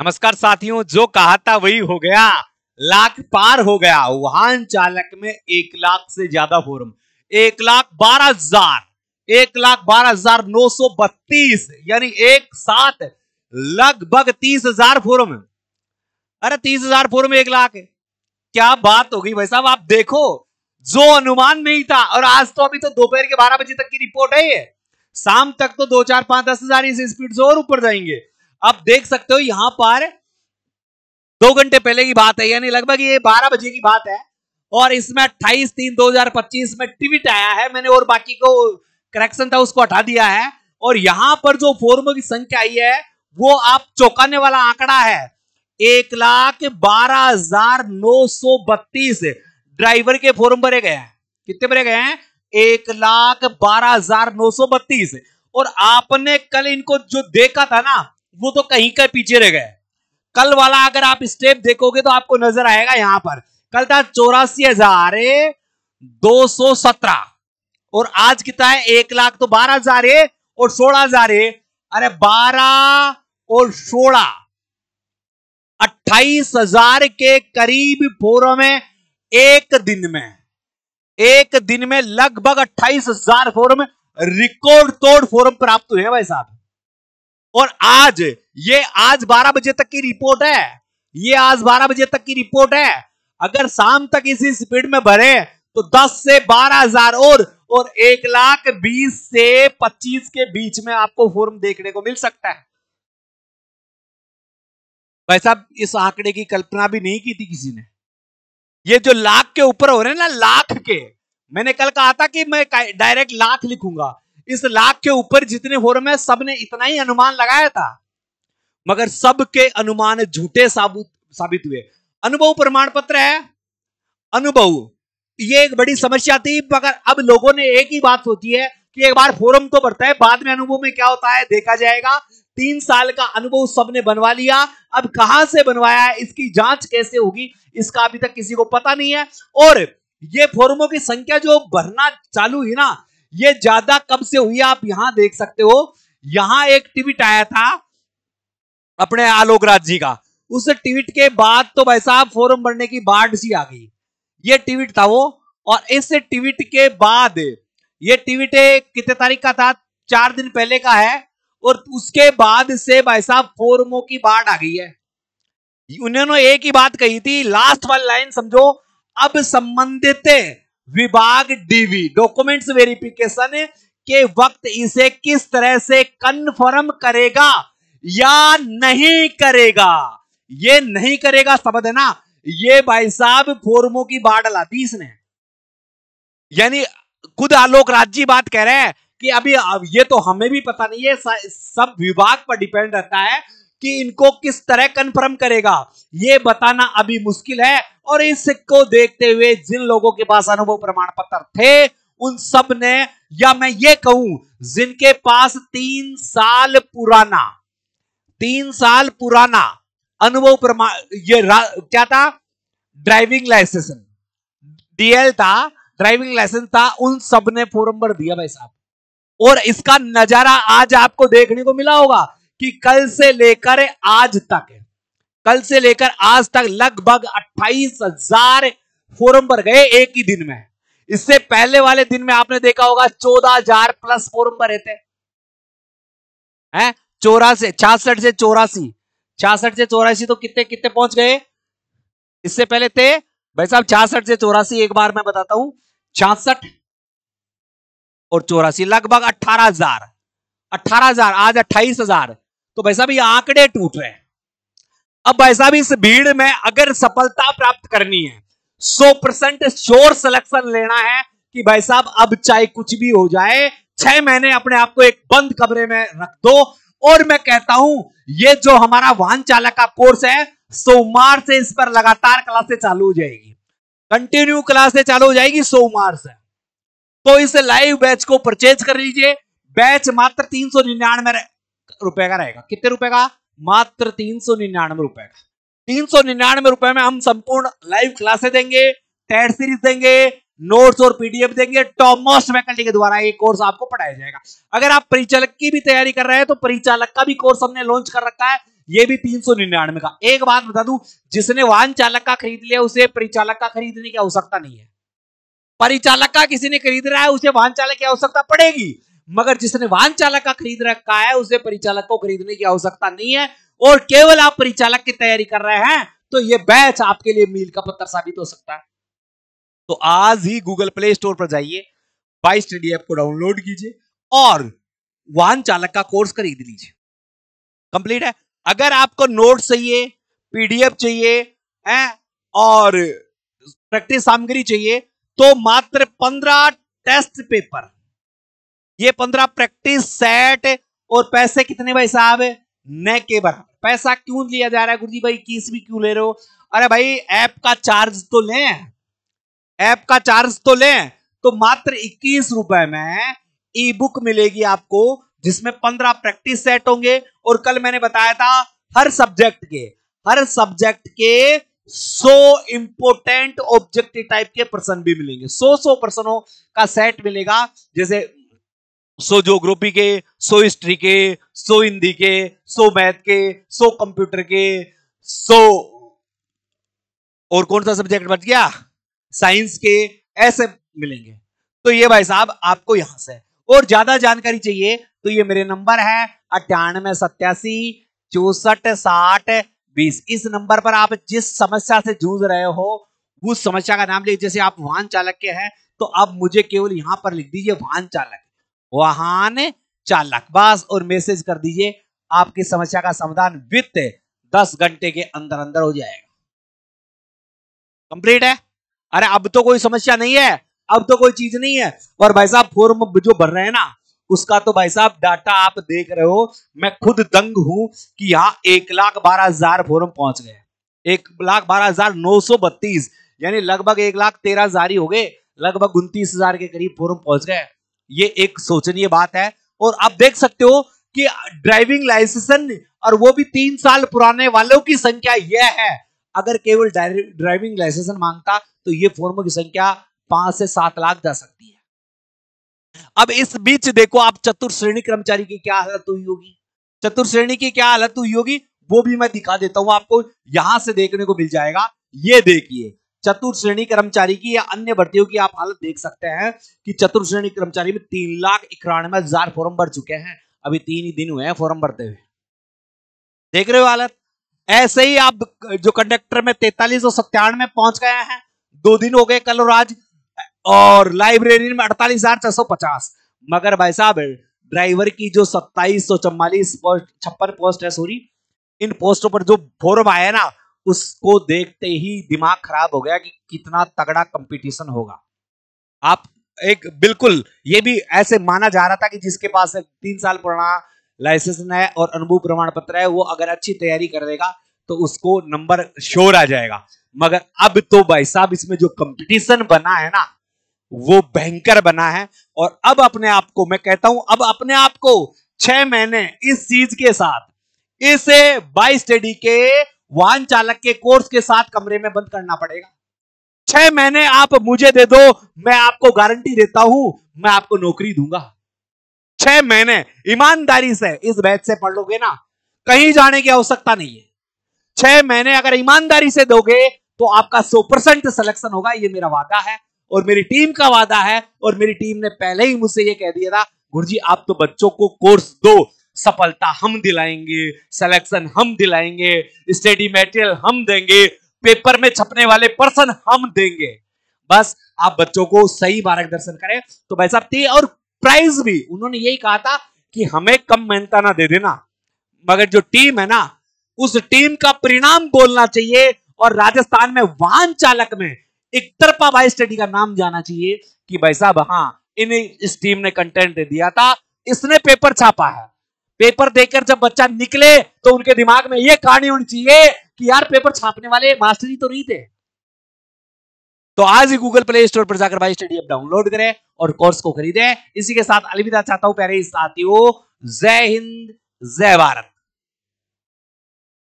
नमस्कार साथियों, जो कहा था वही हो गया, लाख पार हो गया। वाहन चालक में 1,00,000 से ज्यादा फोरम, 1,12,000, 1,12,932, यानी एक साथ लगभग 30,000 फोरम है। अरे 30,000 फोरम 1,00,000 है, क्या बात हो गई भाई साहब। आप देखो, जो अनुमान नहीं था, और आज तो अभी तो दोपहर के 12 बजे तक की रिपोर्ट है ये, शाम तक तो 2, 4, 5, 10,000 इस स्पीड से और ऊपर जाएंगे। आप देख सकते हो यहां पर 2 घंटे पहले की बात है, यानी लगभग ये 12 बजे की बात है, और इसमें 28/3/2025 में ट्वीट आया है। मैंने और बाकी को करेक्शन था उसको हटा दिया है, और यहां पर जो फोरमों की संख्या आई है वो आप चौंकाने वाला आंकड़ा है, 1,12,932 ड्राइवर के फोरम भरे गए हैं। कितने भरे गए हैं? 1,12,932। और आपने कल इनको जो देखा था ना, वो तो कहीं के पीछे रह गए। कल वाला अगर आप स्टेप देखोगे तो आपको नजर आएगा, यहां पर कल था 84,217, और आज कितना है? 1,00,000 तो 12,000 है और 16,000 है। अरे 12 और 16, 28,000 के करीब फोरम है एक दिन में लगभग 28,000 फोरम, रिकॉर्ड तोड़ फोरम प्राप्त हुए भाई साहब। और आज 12 बजे तक की रिपोर्ट है, ये आज 12 बजे तक की रिपोर्ट है। अगर शाम तक इसी स्पीड में भरे तो 10 से 12,000 और 1,20,000 से 25 के बीच में आपको फोरम देखने को मिल सकता है भाई साहब। इस आंकड़े की कल्पना भी नहीं की थी किसी ने। ये जो लाख के ऊपर हो रहे हैं ना, लाख के, मैंने कल कहा था कि मैं डायरेक्ट लाख लिखूंगा। इस लाख के ऊपर जितने फोरम है, सबने इतना ही अनुमान लगाया था, मगर सबके अनुमान झूठे साबित हुए। अनुभव प्रमाण पत्र है, अनुभव, ये एक बड़ी समस्या थी, मगर अब लोगों ने एक ही बात सोची है कि एक बार फोरम तो बढ़ता है, बाद में अनुभव में क्या होता है देखा जाएगा। 3 साल का अनुभव सबने बनवा लिया, अब कहां से बनवाया है, इसकी जांच कैसे होगी, इसका अभी तक किसी को पता नहीं है। और ये फोरमों की संख्या जो बढ़ना चालू हुई ना, ये ज्यादा कब से हुई आप यहां देख सकते हो। यहां एक ट्वीट आया था अपने आलोक राज जी का, उस ट्वीट के बाद तो भाई साहब फोरम बढ़ने की बाढ़ सी आ गई। ये ट्वीट था वो, और इस ट्वीट के बाद, ये ट्वीट कितने तारीख का था? 4 दिन पहले का है, और उसके बाद से भाई साहब फोरमों की बाढ़ आ गई है। उन्होंने एक ही बात कही थी, लास्ट वाली लाइन समझो, अब संबंधित विभाग डीवी डॉक्यूमेंट्स वेरिफिकेशन के वक्त इसे किस तरह से कन्फर्म करेगा या नहीं करेगा। ये नहीं करेगा शब्द है ना, ये भाई साहब फोरमों की बाढ़ ला दी इसने। यानी खुद आलोक राज जी बात कह रहे हैं कि अभी अब ये तो हमें भी पता नहीं है, सब विभाग पर डिपेंड रहता है कि इनको किस तरह कंफर्म करेगा, ये बताना अभी मुश्किल है। और इसको देखते हुए जिन लोगों के पास अनुभव प्रमाण पत्र थे, उन सब ने, या मैं ये कहूं जिनके पास 3 साल पुराना अनुभव प्रमाण, ये क्या था? ड्राइविंग लाइसेंस, डीएल था, ड्राइविंग लाइसेंस था, उन सब ने फोरम भर दिया भाई साहब। और इसका नजारा आज आपको देखने को मिला होगा कि कल से लेकर आज तक लगभग 28,000 फोरम भर गए एक ही दिन में। इससे पहले वाले दिन में आपने देखा होगा 14,000 प्लस फोरम भरे थे, 66 से 84 तो कितने पहुंच गए? इससे पहले थे भाई साहब 66 से 84, एक बार मैं बताता हूं, 66 और 84 लगभग 18,000, आज 28,000। तो भाई साहब ये आंकड़े टूट रहे हैं। अब भाई साहब इस भीड़ में अगर सफलता प्राप्त करनी है, 100% श्योर सिलेक्शन लेना है कि भाई साहब अब चाहे कुछ भी हो जाए, 6 महीने अपने आप को एक बंद कमरे में रख दो। और मैं कहता हूं ये जो हमारा वाहन चालक का कोर्स है, सोमवार से इस पर लगातार क्लासें चालू हो जाएगी, कंटिन्यू क्लासें चालू हो जाएगी सोमवार से। तो इस लाइव बैच को परचेज कर लीजिए। बैच मात्र 399 रुपए का रहेगा। कितने रुपए का? मात्र 399 रुपए का। 399 रुपए में हम संपूर्ण लाइव क्लासें देंगे, टेस्ट सीरीज देंगे, नोट्स और पीडीएफ देंगे। टॉप मोस्ट फैकल्टी के द्वारा ये कोर्स आपको पढ़ाया जाएगा। अगर आप परिचालक की भी तैयारी कर रहे हैं तो परिचालक का भी कोर्स हमने लॉन्च कर रखा है, ये भी 399 का। एक बात बता दूं, जिसने वाहन चालक का खरीद लिया उसे परिचालक का खरीदने की आवश्यकता नहीं है। परिचालक का किसी ने खरीद रहा है उसे वाहन चालक की आवश्यकता पड़ेगी, मगर जिसने वाहन चालक का खरीद रखा है उसे परिचालक को खरीदने की आवश्यकता नहीं है। और केवल आप परिचालक की तैयारी कर रहे हैं तो यह बैच आपके लिए मील का पत्थर साबित हो सकता है। तो आज ही गूगल प्ले स्टोर पर जाइए, बाई स्टडी ऐप को डाउनलोड कीजिए और वाहन चालक का कोर्स खरीद लीजिए। कंप्लीट है। अगर आपको नोट्स चाहिए, पीडीएफ चाहिए है और प्रैक्टिस सामग्री चाहिए तो मात्र 15 टेस्ट पेपर, ये 15 प्रैक्टिस सेट और पैसे कितने भाई साहब? न के बराबर। पैसा क्यों लिया जा रहा है गुरुजी भाई, किस भी क्यों ले रहे हो? अरे भाई ऐप का चार्ज तो लें, ऐप का चार्ज तो लें। तो मात्र 21 रुपए में ई बुक मिलेगी आपको, जिसमें 15 प्रैक्टिस सेट होंगे और कल मैंने बताया था हर सब्जेक्ट के 100 इंपोर्टेंट ऑब्जेक्टिव टाइप के प्रश्न भी मिलेंगे। 100 प्रश्नों का सेट मिलेगा, जैसे 100 ज्योग्राफी के, 100 हिस्ट्री के, 100 हिंदी के, 100 मैथ के, 100 कंप्यूटर के, 100 और कौन सा सब्जेक्ट बच गया, साइंस के, ऐसे मिलेंगे। तो ये भाई साहब आपको यहां से, और ज्यादा जानकारी चाहिए तो ये मेरे नंबर है 9887646020। इस नंबर पर आप जिस समस्या से जूझ रहे हो उस समस्या का नाम लिखिए। जैसे आप वाहन चालक के हैं तो आप मुझे केवल यहां पर लिख दीजिए वाहन चालक, वाहन चालक बस, और मैसेज कर दीजिए। आपकी समस्या का समाधान विद 10 घंटे के अंदर अंदर हो जाएगा। कंप्लीट है। अरे अब तो कोई समस्या नहीं है, अब तो कोई चीज नहीं है। और भाई साहब फॉर्म जो भर रहे हैं ना, उसका तो भाई साहब डाटा आप देख रहे हो। मैं खुद दंग हूं कि यहां 1,12,000 फॉर्म पहुंच गए, 1,12,932, यानी लगभग 1,13,000 ही हो गए, लगभग 29,000 के करीब फॉर्म पहुंच गए। ये एक सोचनीय बात है। और आप देख सकते हो कि ड्राइविंग लाइसेंस, और वो भी 3 साल पुराने वालों की संख्या यह है। अगर केवल ड्राइविंग लाइसेंस मांगता तो ये फॉर्मों की संख्या 5 से 7 लाख जा सकती है। अब इस बीच देखो आप चतुर्थ श्रेणी कर्मचारी की क्या हालत हुई होगी, चतुर्थ श्रेणी की क्या हालत हुई होगी वो भी मैं दिखा देता हूं आपको, यहां से देखने को मिल जाएगा। ये देखिए चतुर्थ श्रेणी कर्मचारी की या अन्य भर्तियों की आप हालत देख सकते हैं कि चतुर्थ श्रेणी कर्मचारी में 3,91,000 फॉर्म भर चुके हैं। अभी 3 ही दिन हुए हैं फॉर्म भरते हुए, देख रहे हो हालत। ऐसे ही आप जो कंडक्टर में 4397 में पहुंच गए हैं, 2 दिन हो गए कल और आज। और लाइब्रेरी में 48,450। मगर भाई साहब ड्राइवर की जो 2744 56 पोस्ट है, सॉरी, इन पोस्टों पर जो फॉर्म आया ना, उसको देखते ही दिमाग खराब हो गया कि कितना तगड़ा कंपटीशन होगा। आप एक बिल्कुल ये भी ऐसे माना जा रहा था कि जिसके पास 3 साल पुराना लाइसेंस है और अनुभव प्रमाण पत्र है, वो अगर अच्छी तैयारी कर देगा तो उसको नंबर श्योर आ जाएगा। मगर अब तो भाई साहब इसमें जो कंपटीशन बना है ना, वो भयंकर बना है। और अब अपने आप को मैं कहता हूं, अब अपने आप को 6 महीने इस चीज के साथ, इसे बाई स्टडी के वाहन चालक के कोर्स के साथ कमरे में बंद करना पड़ेगा। 6 महीने आप मुझे दे दो, मैं आपको गारंटी देता हूं, मैं आपको नौकरी दूंगा। 6 महीने ईमानदारी से इस बैच से पढ़ लोगे ना, कहीं जाने की आवश्यकता नहीं है। 6 महीने अगर ईमानदारी से दोगे तो आपका 100% सिलेक्शन होगा, ये मेरा वादा है और मेरी टीम का वादा है। और मेरी टीम ने पहले ही मुझसे ये कह दिया था, गुरुजी आप तो बच्चों को कोर्स दो, सफलता हम दिलाएंगे, सिलेक्शन हम दिलाएंगे, स्टडी मटेरियल हम देंगे, पेपर में छपने वाले पर्सन हम देंगे, बस आप बच्चों को सही मार्गदर्शन करें। तो भाई साहब और प्राइज भी उन्होंने यही कहा था कि हमें कम मेहनता ना दे देना, मगर जो टीम है ना, उस टीम का परिणाम बोलना चाहिए। और राजस्थान में वाहन चालक में एक तरफा बाई स्टडी का नाम जाना चाहिए कि भाई साहब हाँ, इस टीम ने कंटेंट दिया था, इसने पेपर छापा है। पेपर देकर जब बच्चा निकले तो उनके दिमाग में यह कहानी होनी चाहिए कि यार पेपर छापने वाले मास्टर जी तो नहीं थे। तो आज ही गूगल प्ले स्टोर पर जाकर बाई स्टडी ऐप डाउनलोड करें और कोर्स को खरीदें। इसी के साथ अलविदा चाहता हूं प्यारे साथियों। जय हिंद, जय भारत।